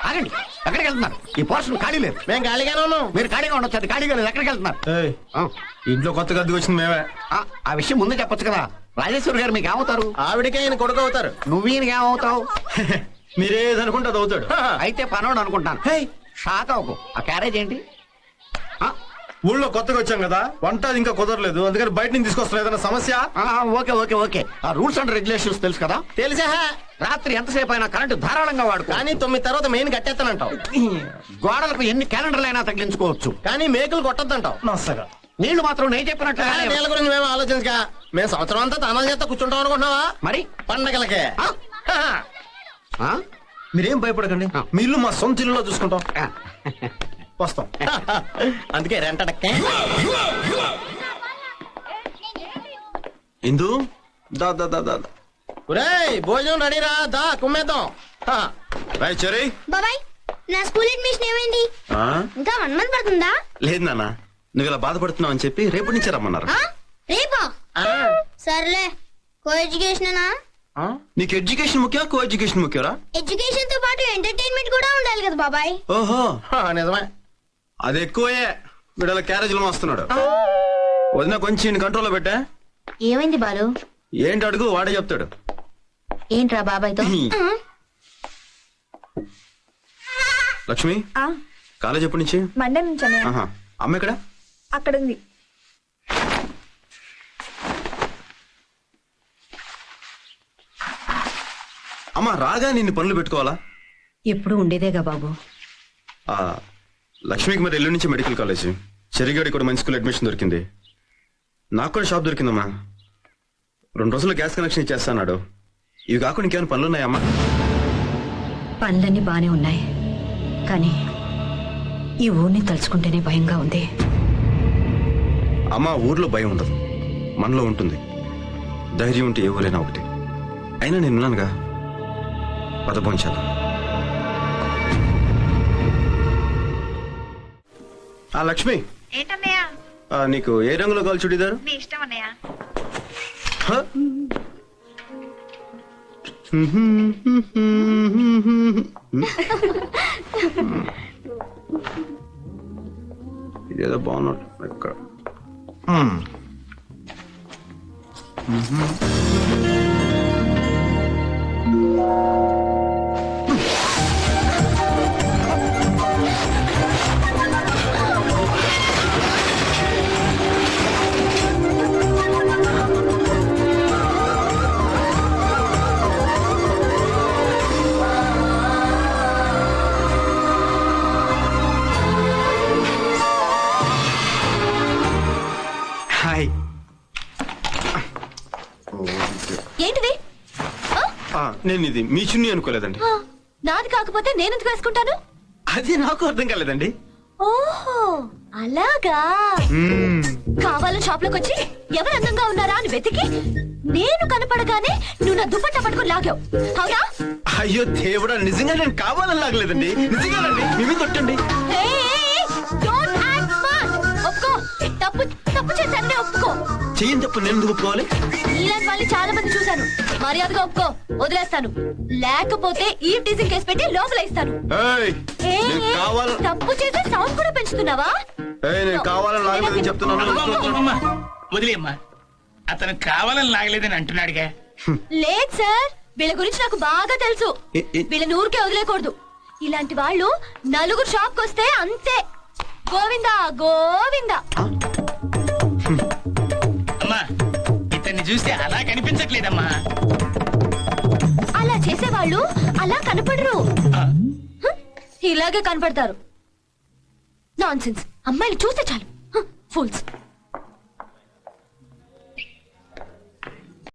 ఆగండి, ఎక్కడికి వెళ్తున్నారు? ఈ పోర్షన్ ఖాళీ లేదు. మేము ఖాళీగానే ఉన్నాం. మీరు ఖాళీగా ఉండొచ్చు, అది ఖాళీగా లేదు. ఎక్కడికి వెళ్తున్నారు? ఇంట్లో కొత్తగా అద్దెకి వచ్చింది మేమే. ఆ విషయం ముందే చెప్పొచ్చు కదా. రాజేశ్వరి గారు మీకు ఏమవుతారు? ఆవిడకే ఆయన కొడుకు అవుతారు. నువ్వు ఈయనకి ఏమవుతావు? మీరేదనుకుంటే అది అవుతాడు. అయితే పనోడు అనుకుంటాను. షాక్ అవ్వకు. ఆ క్యారేజ్ ఏంటి? ఊళ్ళో కొత్తగా వచ్చాం కదా, వంట అది ఇంకా కుదరలేదు, అందుకని బయట నుంచి తీసుకొస్తాం. ఏదైనా సమస్య? Okay okay okay. ఆ రూల్స్ అండ్ రెగ్యులేషన్స్ తెలుసు కదా? తెలిసా? రాత్రి ఎంతసేపు అయినా కరెంటు ధారాళంగా వాడుకో. కానీ 9 తర్వాత మెయిన్ కట్టేస్తానంటావు. గోడలకు ఎన్ని క్యాలెండర్లు అయినా తగిలించుకోవచ్చు, కానీ మేకులు కొట్టద్దంటావు. నచ్చగా నీళ్లు మాత్రం నేను చెప్పినట్టు. నీళ్ళ గురించి మేము ఆలోచించక మేము సంవత్సరం అంతా తనాలు చేస్తా కూర్చుంటాం అనుకుంటున్నావా? మరి పండగలకే. మీరేం భయపడకండి, మీ ఇల్లు మా సొంత ఇల్లులో చూసుకుంటాం. వస్తాం. అందుకే రెంటడక్కే. ఇందు దా దా దా దా. ఒరేయ్, భోజనం రెడీరా, దా కుమ్మేద్దాం. రాయ్ చెరీ. బాబాయ్, నా స్కూల్ అడ్మిషన్ ఏమైంది? ఇంకా 1 month పడుతుందా? లేదు నాన్న, నువ్వు ఇలా బాధపడుతున్నావు అని చెప్పి రేపటి నుంచే రమ్మన్నారు. రేపా? సర్లే. కో ఎడ్యుకేషనేనా? నీకు ఎడ్యుకేషన్ ముఖ్యం, కో ఎడ్యుకేషన్ ముఖ్యరా? ఎడ్యుకేషన్ తో పాటు ఎంటర్టైన్మెంట్ కూడా ఉండాలి కదా బాబాయ్. ఓహో, నిజమే. అది ఎక్కువే. వీడల క్యారేజీలో వస్తున్నాడు. వదిన కొంచెం కంట్రోల్లో పెట్టా. ఏమైంది బాలు? ఏంటి అడుగు, వాడే చెప్తాడు. ఏంట్రా బాబాయ్తో? లక్ష్మి, కాలేజ్ ఎప్పటి నుంచి? మండే నుంచి. అమ్మ ఎక్కడ? అక్కడ ఉంది. అమ్మ రాగా నిన్ను పనులు పెట్టుకోవాలా? ఎప్పుడు ఉండేదేగా బాబు. లక్ష్మికి మరి ఎల్లుండి నుంచి మెడికల్ కాలేజ్, చెరిగాడి కూడా మంచి స్కూల్ అడ్మిషన్ దొరికింది. నాకు కూడా షాప్ దొరికిందమ్మా. 2 రోజుల్లో గ్యాస్ కనెక్షన్ ఇచ్చేస్తాడు. ఇవి కాకుండా ఇంకేమైనా పనులు ఉన్నాయమ్మా? పనులన్నీ బానే ఉన్నాయి, కానీ ఈ ఊరిని తలుచుకుంటేనే భయంగా ఉంది. అమ్మా, ఊర్లో భయం ఉండదు, మనలో ఉంటుంది. ధైర్యం ఉంటే ఏ ఊరైనా ఒకటి. అయినా నేనున్నానుగా, పదపోంచాను. లక్ష్మి, ఏంటన్నయ్య? నీకు ఏ రంగులో కావాలి చుడీదారు? నీ ఇష్టం అన్నయ్య. ఇదేదో బాగున్నట్టు ఎక్కడ. ఏంటిది? నేను ఇది మీ చున్నీ అనుకోలేదండి. నాది కాకపోతే నేను ఎందుకు వేసుకుంటాను? అది నాకు అర్థం కాలేదండి. ఓహో, అలాగా. కావాలని షాప్ లోకి వచ్చి ఎవరు అందంగా ఉన్నారా అని వెతికి నేను కనపడగానే నువ్వు నా దుపట్టా పట్టుకుని లాగావు, అవునా? అయ్యో దేవుడా, నిజంగా నేను కావాలని లాగలేదండి. నిజంగానండి, మీ మీద కొట్టండి. ఒప్పుకో, తప్పు చేశానే ఒప్పుకో. చెయ్యని తప్పు నేను ఎందుకు ఒప్పుకోవాలి? ఇలాంటి వాళ్ళని చాలా మంది చూశాను. మర్యాదగా ఒప్పుకో, వదిలేస్తాను. లేకపోతే ఈ టీజింగ్ కేసు పెట్టి లోపల ఇస్తాను. తప్పు చేసి సౌండ్ కూడా పెంచుతున్నావా? నేను కావాలని లాగలేదని చెప్తున్నాను. వదిలేమ్మా, అతను కావాలని లాగలేదని అంటున్నాడుగా. లేదు సార్, వీళ్ళ గురించి నాకు బాగా తెలుసు. వీళ్ళని ఊరికే వదిలేకూడదు. ఇలాంటి వాళ్ళు 4 షాప్కి వస్తే అంతే, గోవిందా గోవిందా. అమ్మా, ఇతన్ని చూస్తే అలా కనిపించట్లేదమ్మా. అలా చేసేవాళ్ళు అలా కనపడరు, ఇలాగే కనపడతారు. నాన్సెన్స్. అమ్మాయిలు చూస్తే చాలు, ఫూల్స్.